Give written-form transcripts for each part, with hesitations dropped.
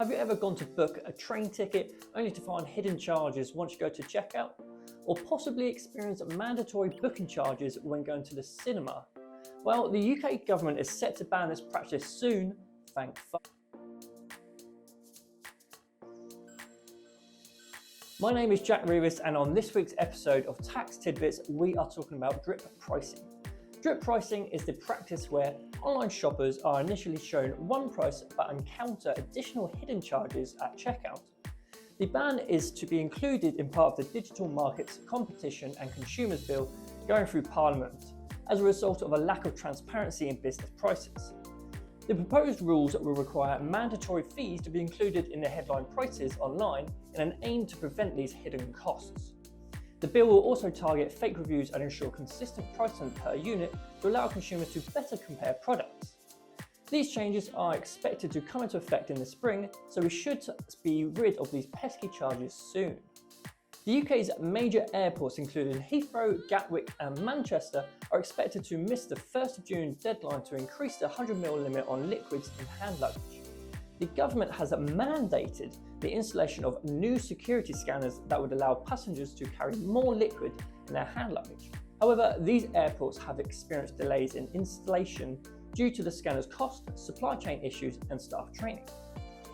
Have you ever gone to book a train ticket only to find hidden charges once you go to checkout? Or possibly experience mandatory booking charges when going to the cinema? Well, the UK government is set to ban this practice soon, thank fuck. My name is Jack Revis, and on this week's episode of Tax Tidbits, we are talking about drip pricing. Drip pricing is the practice where online shoppers are initially shown one price but encounter additional hidden charges at checkout. The ban is to be included in part of the Digital Markets Competition and Consumers Bill going through Parliament as a result of a lack of transparency in business prices. The proposed rules will require mandatory fees to be included in the headline prices online in an aim to prevent these hidden costs. The bill will also target fake reviews and ensure consistent pricing per unit to allow consumers to better compare products. These changes are expected to come into effect in the spring, so we should be rid of these pesky charges soon. The UK's major airports, including Heathrow, Gatwick and Manchester, are expected to miss the 1st of June deadline to increase the 100ml limit on liquids in hand luggage. The government has mandated the installation of new security scanners that would allow passengers to carry more liquid in their hand luggage. However, these airports have experienced delays in installation due to the scanners' cost, supply chain issues and staff training.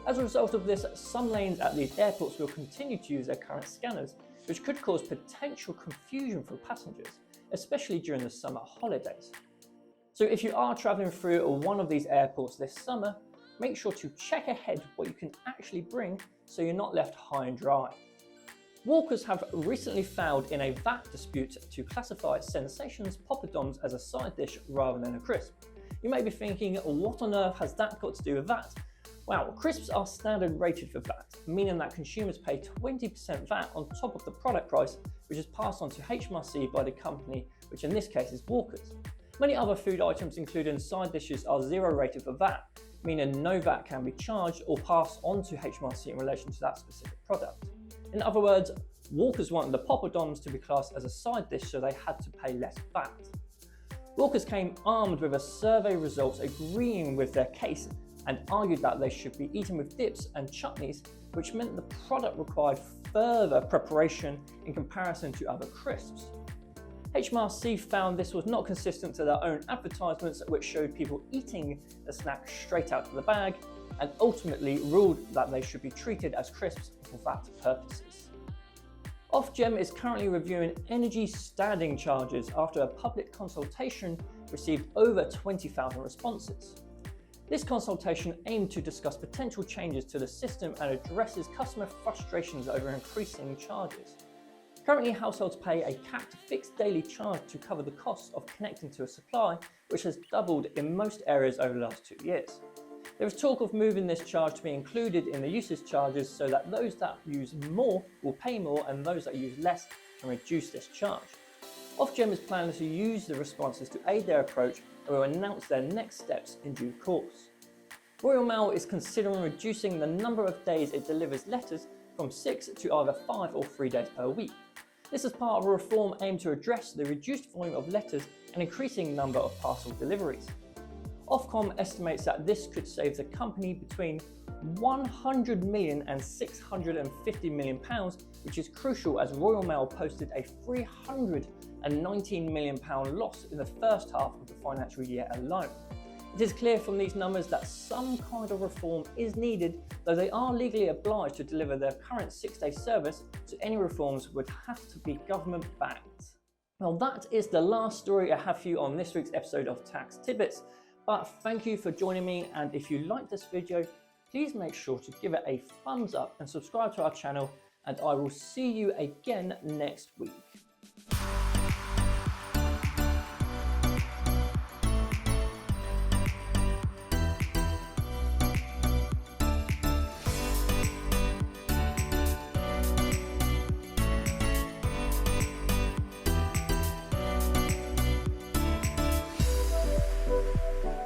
As a result of this, some lanes at these airports will continue to use their current scanners, which could cause potential confusion for passengers, especially during the summer holidays. So if you are travelling through one of these airports this summer, make sure to check ahead what you can actually bring so you're not left high and dry. Walkers have recently filed in a VAT dispute to classify Sensations poppadoms as a side dish rather than a crisp. You may be thinking, what on earth has that got to do with VAT? Well, crisps are standard rated for VAT, meaning that consumers pay 20% VAT on top of the product price, which is passed on to HMRC by the company, which in this case is Walkers. Many other food items, including side dishes, are zero rated for VAT, meaning no VAT can be charged or passed on to HMRC in relation to that specific product. In other words, Walkers wanted the poppadoms to be classed as a side dish, so they had to pay less VAT. Walkers came armed with a survey results agreeing with their case and argued that they should be eaten with dips and chutneys, which meant the product required further preparation in comparison to other crisps. HMRC found this was not consistent to their own advertisements, which showed people eating the snack straight out of the bag, and ultimately ruled that they should be treated as crisps for VAT purposes. Ofgem is currently reviewing energy standing charges after a public consultation received over 20,000 responses. This consultation aimed to discuss potential changes to the system and addresses customer frustrations over increasing charges. Currently, households pay a capped fixed daily charge to cover the cost of connecting to a supply, which has doubled in most areas over the last 2 years. There is talk of moving this charge to be included in the usage charges so that those that use more will pay more and those that use less can reduce this charge. Ofgem is planning to use the responses to aid their approach and will announce their next steps in due course. Royal Mail is considering reducing the number of days it delivers letters from 6 to either 5 or 3 days per week. This is part of a reform aimed to address the reduced volume of letters and increasing number of parcel deliveries. Ofcom estimates that this could save the company between 100 million and 650 million pounds, which is crucial as Royal Mail posted a 319 million pound loss in the first half of the financial year alone. It is clear from these numbers that some kind of reform is needed, though they are legally obliged to deliver their current 6-day service, so any reforms would have to be government-backed. Well, that is the last story I have for you on this week's episode of Tax Tidbits, but thank you for joining me, and if you like this video, please make sure to give it a thumbs up and subscribe to our channel, and I will see you again next week.